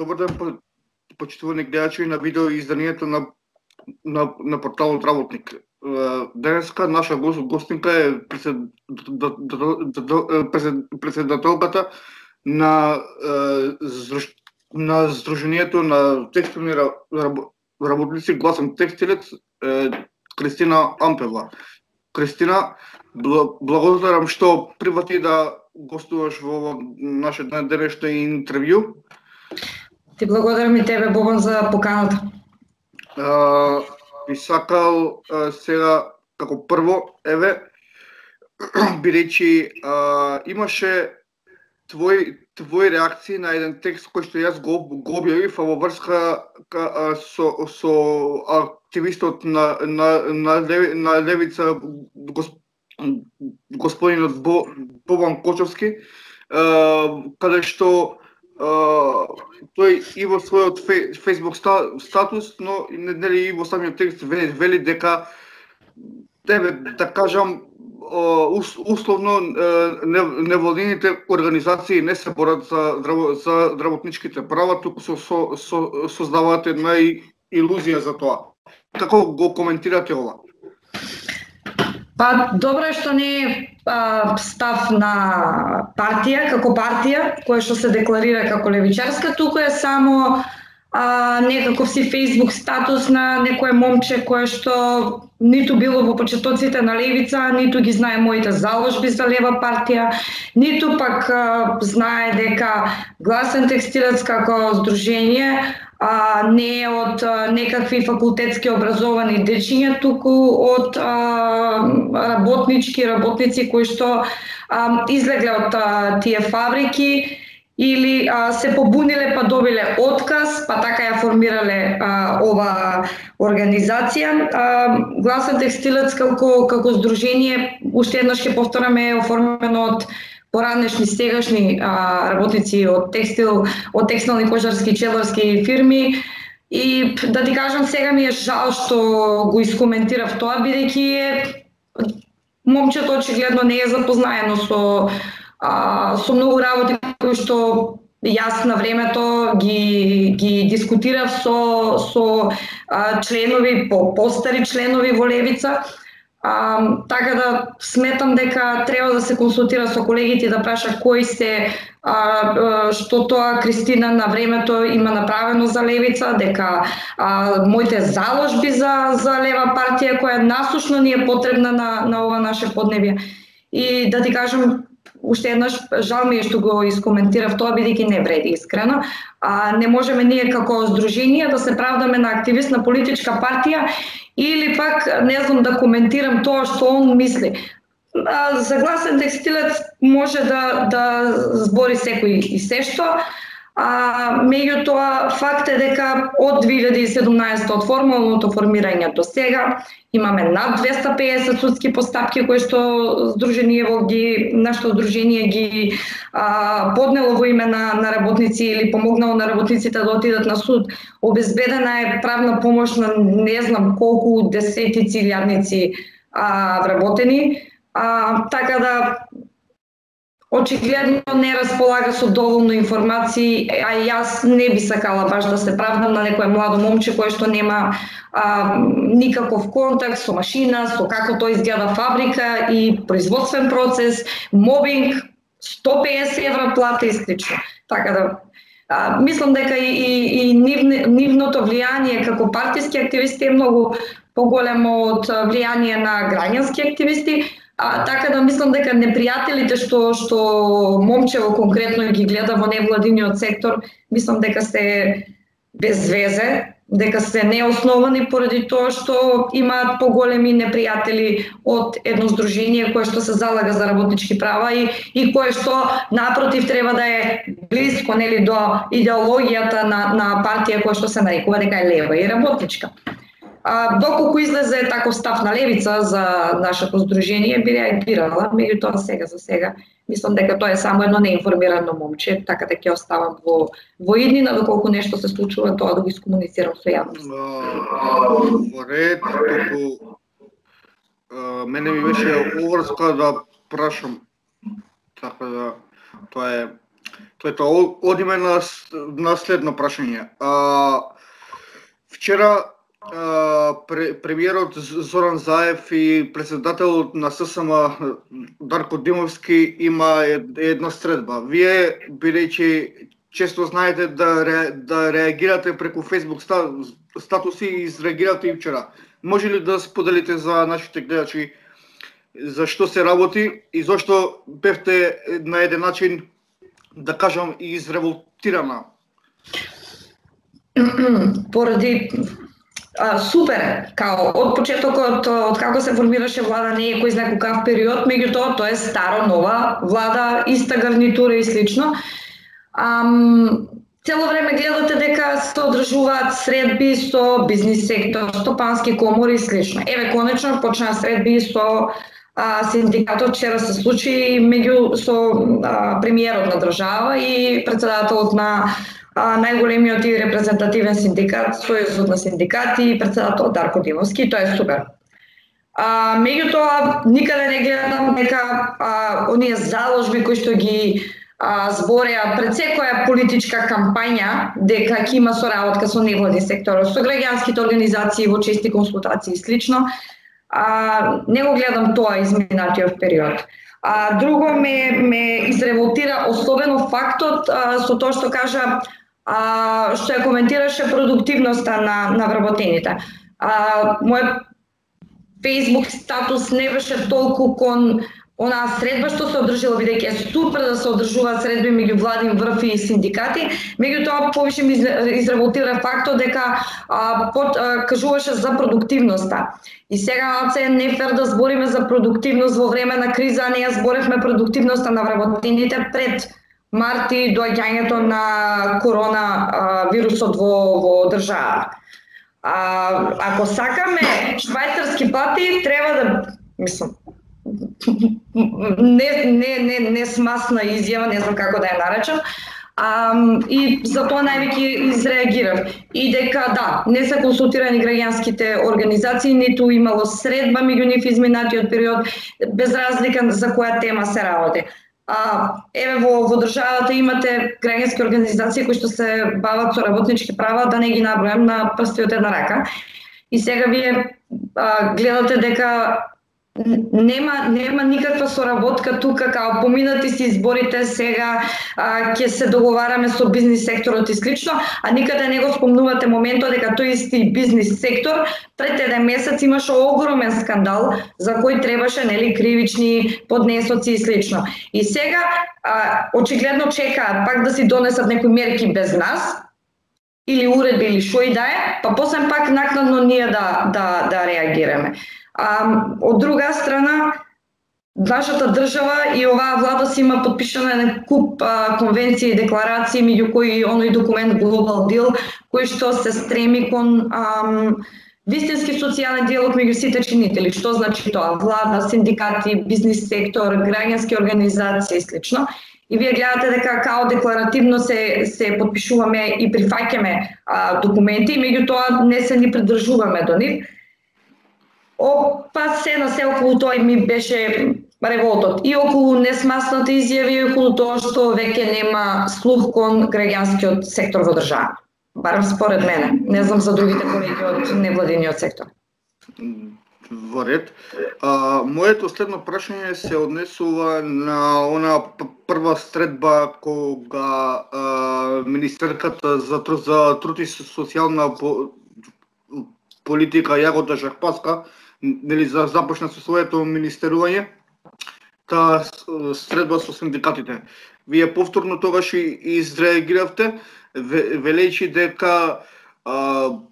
Добар ден, почитувани гледачи на видео изданието на порталот Работник. Денеска наша гостинка е председателката на Сдружението на текстилни работници Гласен текстилец Кристина Ампева. Кристина, благодарам што прифати да гостуваш во наше денешно интервју. Ти благодарам и тебе, Бобан, за поканата. Би сакал сега како прво, бидејќи имаше твои реакции на еден текст кој што јас го објавив во врска со активистот на левица господинот Бобан Кочовски, каде што тој и во својот Facebook статус, но нели и во самиот текст вели дека да кажам условно невладините организации не се борат за работничките права, туку создаваат една илузија за тоа. Како го коментирате ова? Па добро е што не е став на партија, како партија, која што се декларира како левичарска, туку е само некаков си Facebook статус на некое момче кое што ниту било во почетоците на левица, ниту ги знае моите заложби за лева партија, ниту пак знае дека Гласен текстилец како здружение не е од некакви факултетски образовани дечиња, туку од работници кои што излегле од тие фабрики или се побуниле па добиле отказ, па така ја формирале ова организација. Гласен текстилец како здружение, уште еднаш ќе повтораме, е оформено од поранешни сегашни работници од текстилни, кожарски, челарски фирми. И да ти кажам, сега ми е жал што го искоментирав тоа, бидејќи момчето очигледно не е запознаено со многу работи кои што јас на времето ги дискутирав со членови, постари членови во левица. Така да сметам дека треба да се консултира со колегите и да праша кои се што тоа Кристина на времето има направено за левица, дека моите заложби за лева партија која насушно ни е потребна на ова наше поднебје. И да ти кажам, уште еднаш, жал ми е што го искоментирав тоа, бидејќи не вреди искрено. Не можеме ние како здружение да се правдаме на активист на политичка партија или пак, не знам, да коментирам тоа што он мисли. За Гласен текстилец може да збори секој и се што, меѓутоа факт е дека од 2017 од формалното формирање до сега имаме над 250 судски постапки кои што нашето здружение ги поднело во име на работници или помогнало на работниците да отидат на суд. Обезбедена е правна помош на не знам колку десетици илјадници вработени, така да очигледно не располага со доволно информации, а јас не би сакала баш да се правдам на некое младо момче кое што нема никаков контакт со машина, со како тоа изгледа фабрика и производствен процес, мобинг, 150 евра плата и слично. Така да мислам дека и нивното влијание како партиски активисти е многу поголемо од влијание на граѓански активисти. Така да мислам дека непријателите што момчево конкретно ги гледа во невладиниот сектор, мислам дека се без везе, дека се неосновани поради тоа што имаат поголеми непријатели од едно здружение кое што се залага за работнички права и кое што напротив треба да е близко нели до идеологијата на партија која што се нарекува дека е лева и работничка. Доколку излезе таков став на левица за нашето здружение, би реагирала, меѓутоа за сега мислам дека тоа е само едно неинформирано момче, така да ќе оставам во иднина, доколку нешто се случува, тоа да го искомуницирам со јавност. Во ред, мене ми беше уврска да прашам, така да тоа Тоа одиме на следно прашање. Вчера премиерот Зоран Заев и председателот на ССМ Дарко Димовски има една средба. Вие, бидејќи често знаете да реагирате преку Facebook статуси и изреагирате и вчера. Може ли да споделите за нашите гледачи за што се работи и зашто бевте на еден начин, да кажам, и изреволтирана? Поради супер, као од почетокот, од како се формираше влада, не е кој знае какав период, меѓутоа тоа е стара нова влада, иста гарнитура и слично. Цело време гледате дека се одржуваат средби со бизнис сектор, стопански комори и слично. Еве конечно почнаа средби со синдикатот, вчера се случи со премиерот на држава и председателот на најголемиот и репрезентативен синдикат, Сојузот на синдикати и председателот Дарко Димовски, тоа е супер. Меѓутоа, никаде не гледам дека оние заложби кои што ги збореа пред секоја политичка кампања дека ќе има соработка со невладин сектор, со граѓанските организации во чести консултации и слично, не го гледам тоа изминатиот период. Друго ме изреволтира особено фактот со тоа што кажа, што ја коментираше продуктивноста на вработените. Мојот Facebook статус не беше толку кон онаа средба што се одржила, бидејќи е супер да се одржуваат средби меѓу владин врв и синдикати, меѓутоа повише ми изреволтира фактот дека кажуваше за продуктивноста. И сега малце е нефер да збориме за продуктивност во време на криза, а ние зборевме продуктивноста на вработените пред марти доаѓањето на корона вирусот во држава. Ако сакаме швајцарски пати, треба да, мислам, не смасна изјава, не знам како да ја наречам, и затоа највеќе изреагирав. И дека да, не се консултирани граѓанските организации, ниту имало средба меѓу нив изминатиот период, без разлика за која тема се работи. Еве во државата имате граѓански организации кои што се бават со работнички права, да не ги набројам на прсти од една рака. И сега вие гледате дека нема никаква соработка тука, као поминати си изборите, сега ќе се договараме со бизнис секторот и слично, а никаде не го спомнувате моментот дека тој исти бизнис сектор пред еден месец имаше огромен скандал за кој требаше кривични поднесоци и слично. И сега очигледно чекаат пак да си донесат некои мерки без нас, или уредби или шо и да е, па после пак накнадно ние да реагираме. Од друга страна, нашата држава и оваа влада си има подпишана на куп конвенции и декларации, меѓу кои оној документ Global Deal, кој што се стреми кон вистински социјален диалог меѓу сите чинители. Што значи тоа? Влада, синдикати, бизнис сектор, граѓански организации и слично. И вие гледате дека као декларативно се подпишуваме и прифаќаме документи, меѓутоа не се ни придржуваме до нив. Па се на се околу тоа ми беше револтот. И околу несмасната изјави, и околу тоа што веќе нема слух кон граѓанскиот сектор во држава. Барем според мене. Не знам за другите колеги од невладиниот сектор. Во ред. Моето следно прашање се однесува на она прва средба кога министерката за труд и социјална политика Јагода Жарпаска започна со своето министерување, таа средба со синдикатите. Вие повторно тогаш изреагиравте, велејќи дека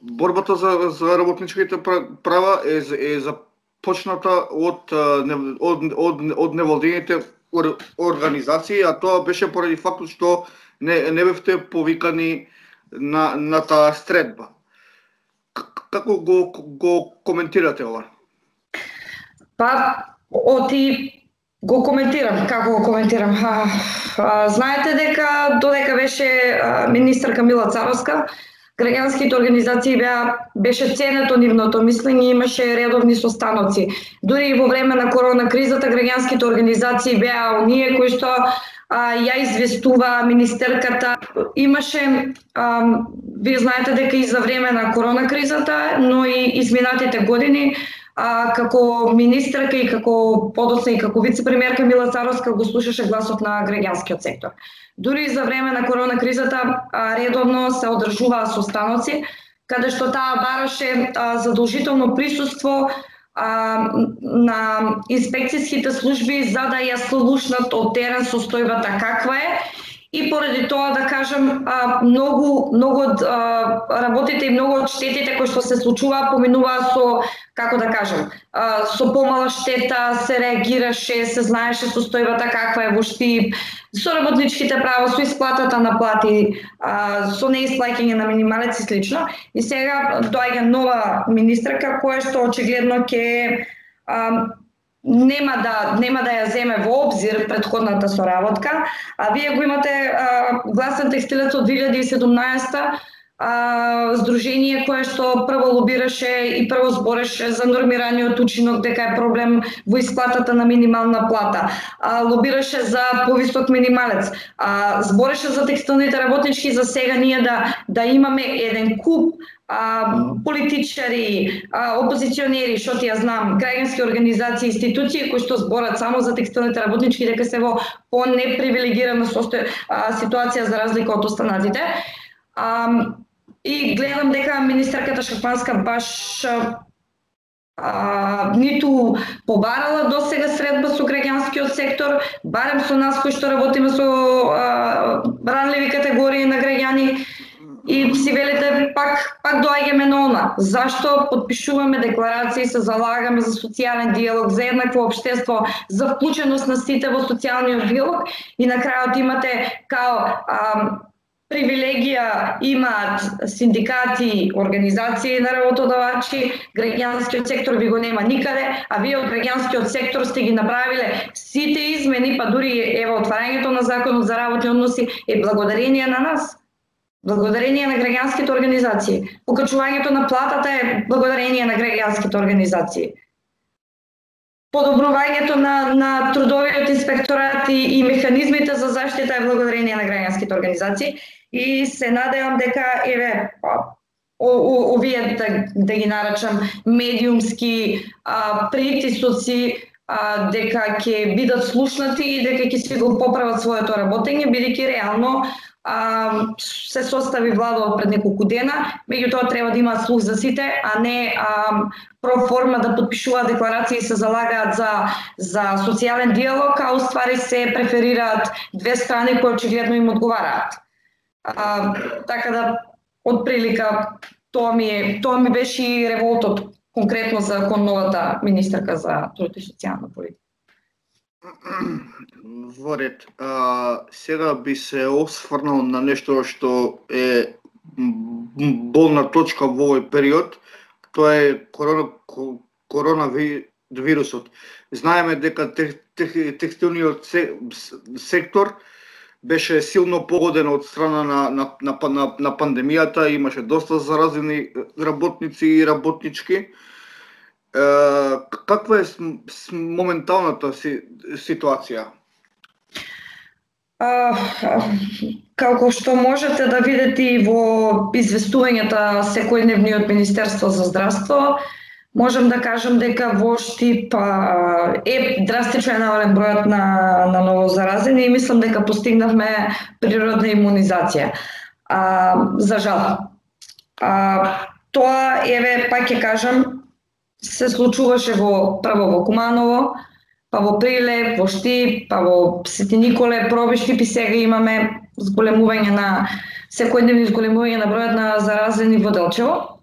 борбата за работничките права е започната од невладините организации, а тоа беше поради фактот што не бевте повикани на таа средба. Како го коментирате ова? Па, го коментирам. Како го коментирам? Знаете дека додека беше министерка Мила Царовска, граѓанските организации беше ценето нивното мислење, имаше редовни состаноци. Дури и во време на корона кризата, граѓанските организации беа оние кои што ја известува министерката. Имаше, вие знаете дека и за време на корона кризата, но и изминатите години, како министерка и како подоцна и како вице-премиерка Мила Царовска го слушаше гласот на граѓанскиот сектор. Дури за време на корона кризата редовно се одржуваа состаноци каде што таа бараше задолжително присуство на инспекцијските служби за да ја слушнат од терен состојбата каква е. И поради тоа, да кажем, многу од работите и многу од штетите кои што се случуваа поминуваа со, како да кажем, со помала штета, се реагираше, се знаеше состојбата каква е во ШТИП, со работничките права, со исплатата на плати, со неисплаќање на минималец и слично. И сега доаѓа нова министерка која што очигледно ќе нема да ја земе во обзир предходната соработка, а вие го имате гласен текстилец од 2017 здружение кое што прво лобираше и прво збореше за нормираниот учинок дека е проблем во исплатата на минимална плата, лобираше за повисок минималец, збореше за текстилните работнички, за сега ние да имаме еден куп политичари, опозиционери, што ти ја знам, граѓански организации, институции кои што зборат само за текстилните работнички дека се во по-непривилегирана ситуација за разлика од останатите. И гледам дека министерката Шарпанска баш ниту побарала до сега средба со граѓанскиот сектор, барем со нас кои што работиме со ранливи категории на граѓани. И си велите, пак доаѓаме на она. Зашто подпишуваме декларации, се залагаме за социјален диалог, за еднакво општество, за вклученост на сите во социјалниот диалог и на крајот имате као привилегија имаат синдикати, организации на работодавачи, граѓанскиот сектор ви го нема никаде, а вие од граѓанскиот сектор сте ги направиле сите измени, па дури ево отварањето на законот за работни односи е благодарение на нас. Благодарение на граѓанските организации. Покачувањето на платата е благодарение на граѓанските организации. Подобрувањето на трудовиот инспекторат и механизмите за заштита е благодарение на граѓанските организации. И се надевам дека овие да ги наречам медиумски притисоци дека ќе бидат слушнати и дека ќе си го поправат своето работење, бидејќи реално се состави влада од пред неколку дена, меѓутоа треба да имаат слух за сите, а не проформа да подпишуваат декларации и се залагаат за социјален диалог, а уствари се преферираат две страни кои очигледно им одговараат. Така да, од прилика, тоа ми беше и револтот конкретно за новата министерка за труд и социјална политика. Во ред. Сега би се осврнал на нешто што е болна точка во овој период. Тоа е коронавирусот. Знаеме дека текстилниот сектор беше силно погоден од страна на пандемијата, имаше доста заразени работници и работнички. Каква е моменталната ситуација? Како што можете да видите и во известувањата секојдневни од Министерство за здравство, можам да кажам дека во ШТИП е драстично намален бројот на новозаразени и мислам дека постигнавме природна имунизација. За жал. Тоа, еве, пак ќе кажам, се случуваше прво во Куманово, па во Прилеп, во ШТИП, па во Свети Николе, проби ШТИП и сега имаме секојдневни зголемување на бројот на заразени во Делчево.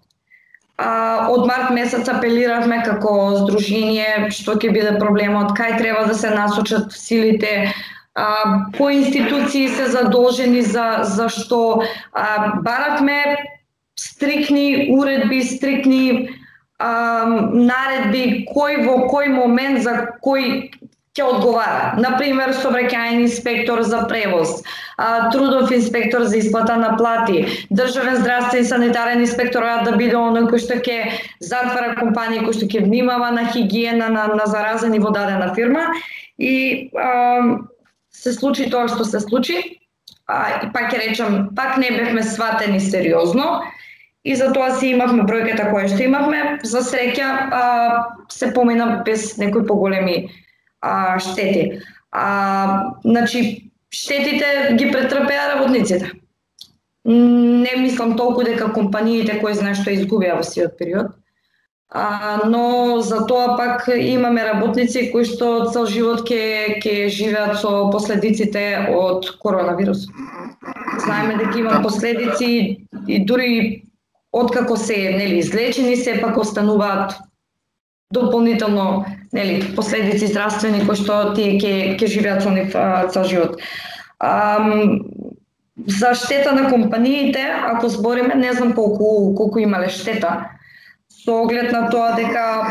Од март месец апелиравме како здружение што ќе биде проблемот, кај треба да се насочат силите, кои институции се задолжени за што баравме стрикни уредби, стрикни наредби, кој во кој момент за кој ќе одговара. Например, сообраќајен инспектор за превоз, трудов инспектор за исплата на плати, државен здравствен санитарен инспекторат да биде оној кој што ќе затвара компании, кој што ќе внимава на хигиена на заразени во дадена фирма. И се случи тоа што се случи, и пак ќе речам, пак не бевме сватени сериозно и затоа си имавме бројката која што имавме. За среќа се помина без некои поголеми штети. Значи, штетите ги претрпеа работниците. Не мислам толку дека компаниите кои знае што изгубија во сиот период, но за тоа пак имаме работници кои што цел живот ќе живеат со последиците од коронавирус. Знаеме дека има последици и дури откако се излечени, сепак остануваат дополнително последици здравствени кои што тие ќе живеат со нив цел живот. За штета на компаниите, ако збориме, не знам колку имале штета, со оглед на тоа дека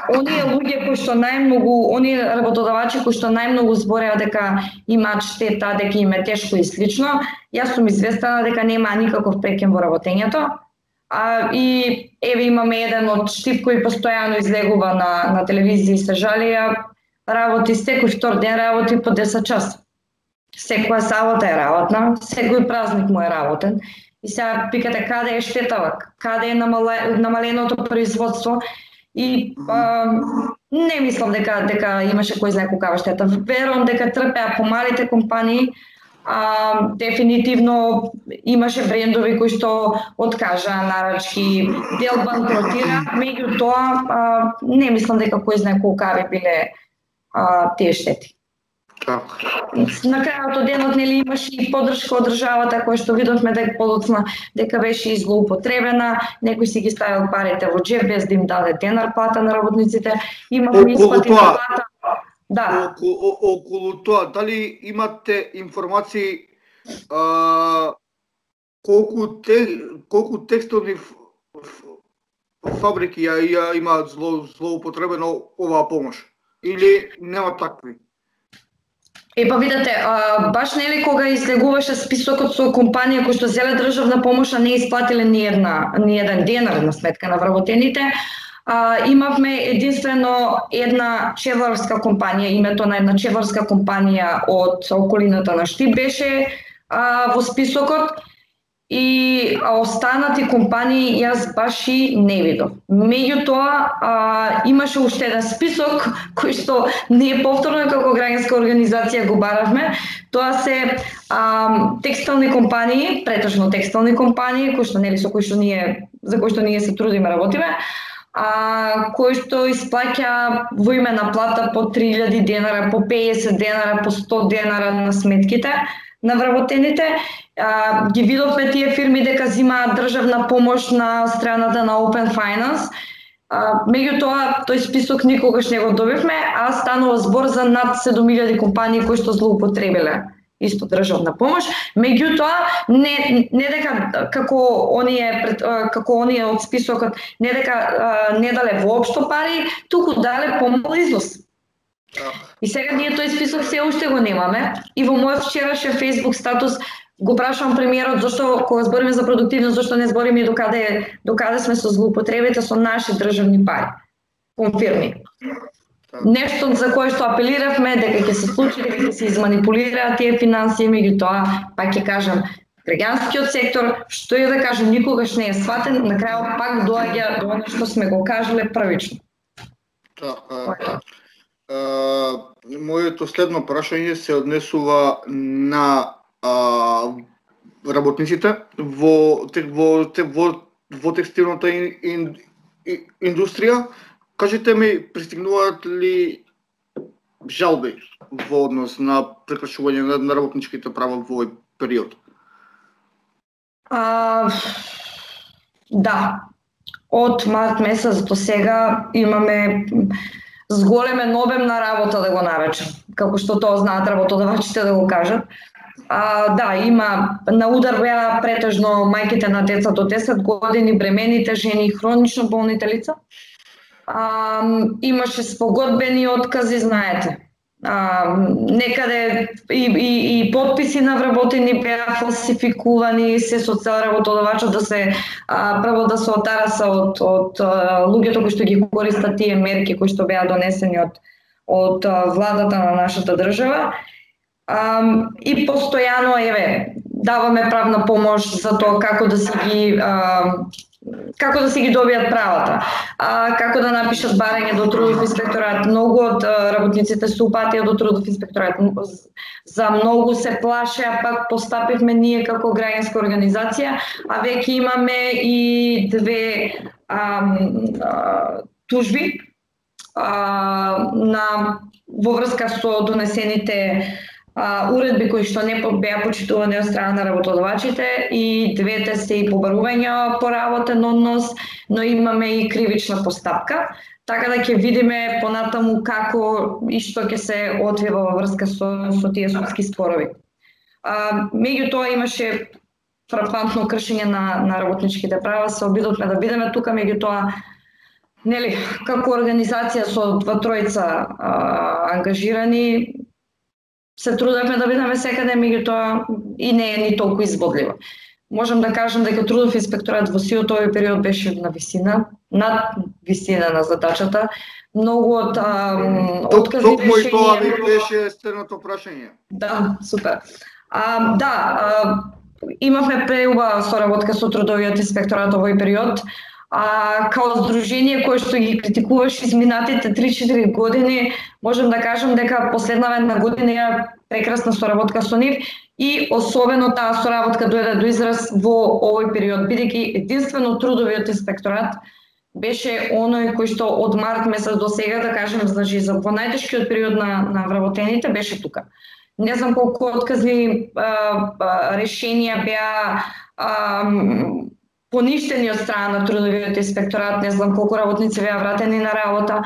оние луѓе кои што најмногу, оние работодавачи кои што најмногу збореа дека имаат штета, дека им е тешко и слично, јас сум известена дека нема никаков прекин во работењето. И еве имаме еден од Штип кој постојано излегува на телевизија и се жалија, работи секој втор ден работи по 10 часа. Секоја сабота е работна, секој празник му е работен. И сега питате каде е штетава, каде е намаленото производство и не мислам дека имаше кој знае колкава штета. Верувам дека трпеа помалите компании, дефинитивно имаше брендови кои што откажаа нарачки, дел банкротира, меѓутоа не мислам дека кој знае колкави биле тие штети. На крајот од денот имаше и поддршка од државата која што видовме дека подоцна дека беше злоупотребена, некој си ги ставил парите во џеб без да им даде денар плата на работниците. Имавме исплати на плата. Да. Околу тоа, дали имате информации колку текстилни фабрики ја имаат злоупотребено оваа помош или нема такви? Па видете, баш кога излегуваше списокот со компанија кои што зеле државна помош, а не исплатиле ни еден денар на сметка на вработените, имавме единствено една чеварска компанија, името на една чеварска компанија од околината на Штип беше во списокот, и останати компании јас баш и не видов. Меѓутоа имаше уште еден список кој што ние повторно како граѓанска организација го баравме. Тоа се текстилни компании, претежно текстилни компании кои што за кои што ние се трудиме, работиме, кои што исплаќа во име на плата по 3000 денара, по 50 денара, по 100 денара на сметките на вработените. Ги видовме тие фирми дека земаат државна помош на страната на Open Finance. Меѓутоа, тој список никогаш не го добивме, а станува збор за над 7000 компании кои што злоупотребиле исто државна помош. Меѓутоа, не дека како оние од списокот, не дека не дале воопшто пари, туку дале помал износ. И сега ние тој список се уште го немаме, и во мојот вчерашен Facebook статус го прашувам премиерот зошто кога збориме за продуктивност, зошто не збориме докаде сме со злоупотребите со наши државни пари. Конфирми. Нешто за кое што апелиравме дека ќе се случи, дека ќе се изманипулираат тие финансии, меѓутоа, пак ќе кажам, граѓанскиот сектор, што е да кажем, никогаш не е сватен, на крајот пак доаѓа до она што сме го кажале првично. Моето следно прашање се однесува на работниците во текстилната индустрија. Кажете ми, пристигнуваат ли жалби во однос на прекршување на работничките права во овој период? Да. Од март месец до сега имаме зголемен обем на работа, да го наречам, како што тоа знаат работодавачите да го кажат. Да, има на удар беа претежно мајките на деца до 10 години, бремените жени, хронично болните лица. Имаше спогодбени откази, знаете. Некаде и подписи на вработени беа фалсификувани, се со цел работодавачот да се прво да се отараса од луѓето кои што ги користат тие мерки кои што беа донесени од владата на нашата држава. И постојано даваме правна помош за тоа како да си ги добијат правата, како да напишат барање до трудов инспекторат. Многу од работниците се упатија до трудов инспекторат. За многу се плашеа, пак постапивме ние како граѓанска организација, а веќе имаме и 2 тужби во врска со донесените уредби кои што не беа почитувани од страна на работодавачите, и 2 се и побарувања по работен однос, но имаме и кривична постапка, така да ќе видиме понатаму како и што ќе се одвива во врска со тие судски спорови. Меѓутоа имаше фрапантно кршење на работничките права, се обидовме да бидеме тука, меѓутоа како организација со 2-3 ангажирани се трудевме да бидеме секаде, меѓутоа и не е ни толку избодливо. Можам да кажам дека трудов инспекторат во сиот овој период беше на висина, над висина на задачата. Многу од отказни решенија... Токму и тоа беше стерното прашање. Да, супер. Имавме преубава соработка со трудовиот инспекторат овој период. Као здружение кое што ги критикуваш изминатите 3-4 години, можам да кажам дека последнава една година ја прекрасна соработка со нив, и особено таа соработка дојде до израз во овој период, бидејќи единствено трудовиот инспекторат беше оној кој што од март месец до сега, да кажем, значи во најтешкиот период на вработените беше тука. Не знам колку отказни решенија беа поништени од страна на трудовиот инспекторат, не знам колку работници беа вратени на работа.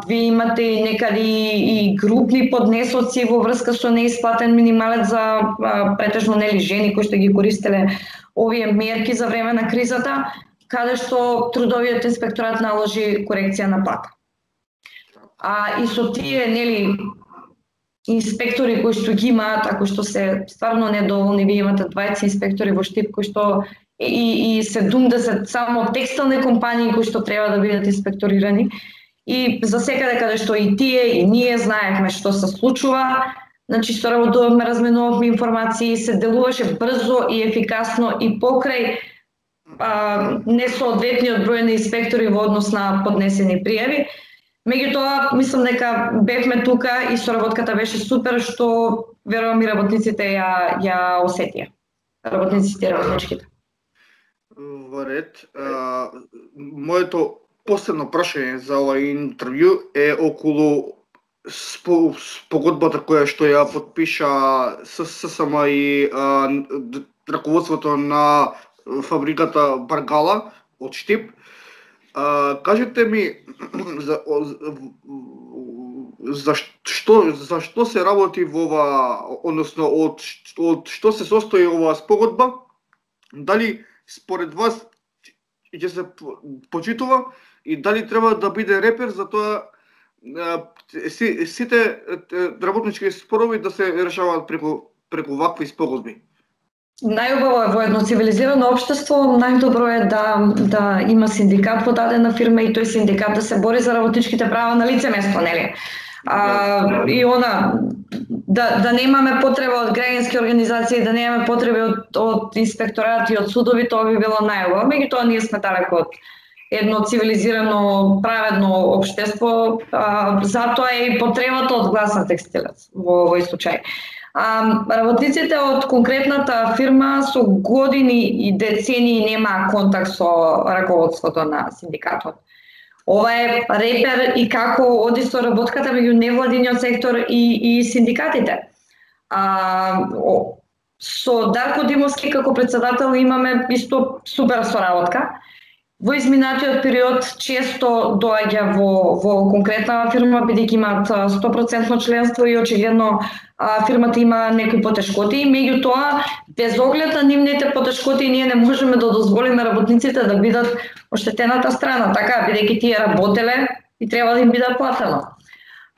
Вие имате некаде и групни поднесоци во врска со неисплатен минималец за претежно жени кои што ги користеле овие мерки за време на кризата, каде што трудовиот инспекторат наложи корекција на плата. И со тие инспектори кои што ги имаат, ако што се стварно недоволни, вие имате 20 инспектори во Штип кои што и 70 само текстилни компании кои што треба да бидат инспекторирани. И за секаде каде што и тие и ние знаевме што се случува, значи соработувавме, разменувавме информации, се делуваше брзо и ефикасно и покрај несоодветниот број на инспектори во однос на поднесени пријави. Меѓутоа, мислам дека бевме тука и соработката беше супер, што верувам и работниците ја осетија. Работниците и работничките. Во ред. Моето последно прашање за овој интервју е околу спогодбата која што ја потпиша ССМ и раководството на фабриката Баргала од Штип. Кажете ми за што се работи во ова, односно од што се состои оваа спогодба? Дали според вас ќе се почитува и дали треба да биде репер за тоа сите работнички спорови да се решаваат преку вакви спогодби? Најубаво е во едно цивилизирано општество, најдобро е да има синдикат во дадена фирма и тој синдикат да се бори за работничките права на лице место, нели? И да немаме потреба од граѓански организации, да немаме потреби од инспекторати, од судови, тоа би било најубаво. Меѓутоа ние сме далеко од едно цивилизирано, праведно општество, затоа е и потребата од глас на текстилец во овој случај. Работниците од конкретната фирма со години и децении немаа контакт со раководството на синдикатот. Ова е репер и како оди соработката меѓу невладиниот сектор и синдикатите. Со Дарко Димовски како председател имаме исто супер соработка. Во изминатиот период често доаѓа во конкретна фирма, бидејќи имаат 100% членство и очигледно фирмата има некои потешкоти. Меѓутоа, без оглед на нивните потешкоти, ние не можеме да дозволиме работниците да бидат оштетената страна, така, бидејќи тие работеле и треба да им биде платено.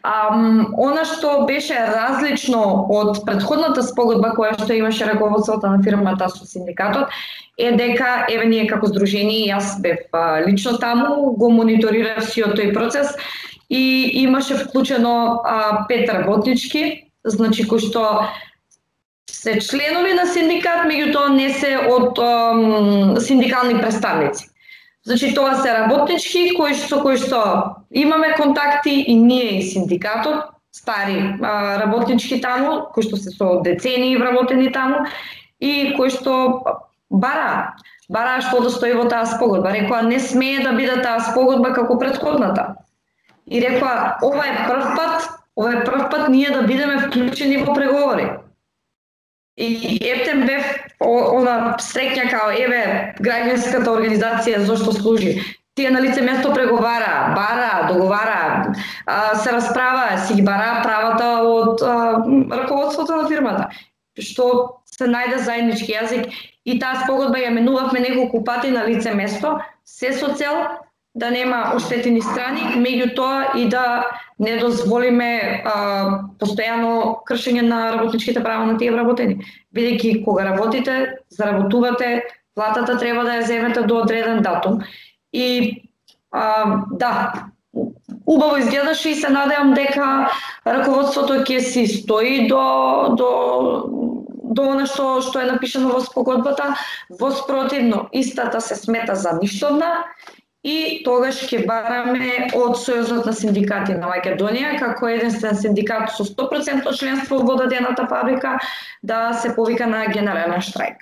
Она што беше различно од претходната спогодба која што имаше раководството на фирмата со синдикатот, е дека ние како здружение, јас бев лично таму, го мониторирав сиот тој процес и имаше вклучено 5 работнички значи кои што се членови на синдикат, меѓутоа не се од синдикални представници. Значи тоа се работнички со кои што имаме контакти и ние и синдикатот, стари работнички таму, кои што се со децении вработени таму и кои што бараа што да стои во таа спогодба. Рекоа не смее да биде таа спогодба како претходната. И рекоа ова е прв пат ние да бидеме вклучени во преговори. И ептен бев она среќа као еве граѓанската организација зошто служи. Тие на лице место преговараа, бараа, договараа, се расправаа, си ги бараа правата од раководството на фирмата. Што се најде заеднички јазик и таа спогодба ја менувавме неколку пати на лице место, се со цел да нема оштетени страни, меѓутоа и да не дозволиме постојано кршење на работничките права на тие вработени. Бидејќи кога работите, заработувате, платата треба да ја земете до одреден датум. И да, убаво изгледаше и се надевам дека раководството ќе си стои до она што е напишано во спогодбата, во спротивно истата се смета за ништовна и тогаш ќе бараме од Сојузот на синдикати на Македонија, како единствен синдикат со 100% членство во дадената фабрика, да се повика на генерален штрајк.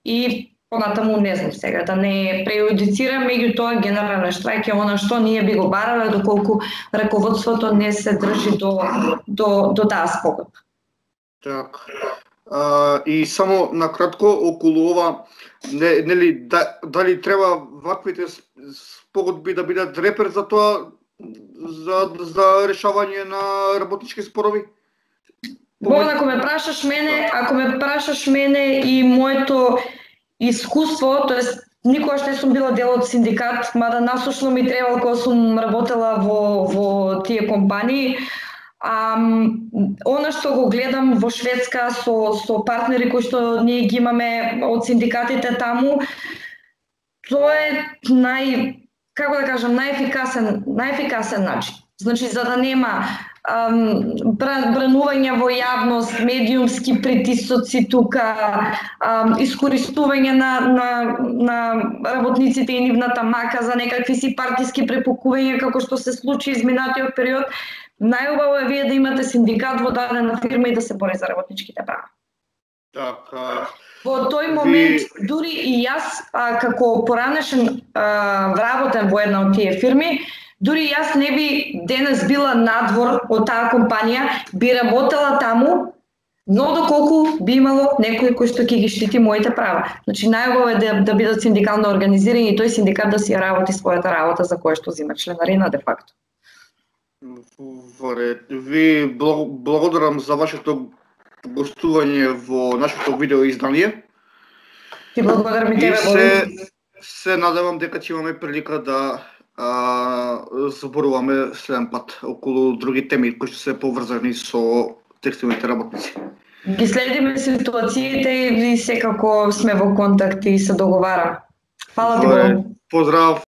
И понатаму не знам сега да не преюдицирам, меѓутоа генерален штрајк е она што ние би го барале доколку раководството не се држи до таа спогодба. Так. И само накратко околу ова, нели дали треба ваквите спогодби да бидат репер за тоа за решавање на работнички спорови? Богдан, ако ме прашаш мене и моето искуство, тоест никогаш не сум била дел од синдикат, мада насушно ми требало кога сум работела во тие компании. Она што го гледам во Шведска со партнери кои што ние ги имаме од синдикатите таму, тоа е најефикасен начин. Значи за да нема бранување во јавност, медиумски притисоци тука, искористување на работниците и нивната мака за некакви си партиски препукувања како што се случи изминатиот период. Најубаво е вие да имате синдикат во дадена фирма и да се бори за работничките права. Во тој момент, дури и јас, како поранешен вработен во една од тие фирми, дури јас не би денес била надвор од таа компанија, би работела таму, но доколку би имало некој кој што ќе ги штити моите права. Значи најубаво е да бидат синдикално организирани и тој синдикат да си работи својата работа за која што зима членарина де факто. Ви благодарам за вашето гостување во нашето видео издание. Ти благодарам и тебе, се надевам дека ќе имаме прилика да зборуваме следен пат околу други теми кои се поврзани со текстилните работници. Ги следиме ситуациите и секако сме во контакт и се договараме. Фала ти, Богдан. Поздрав.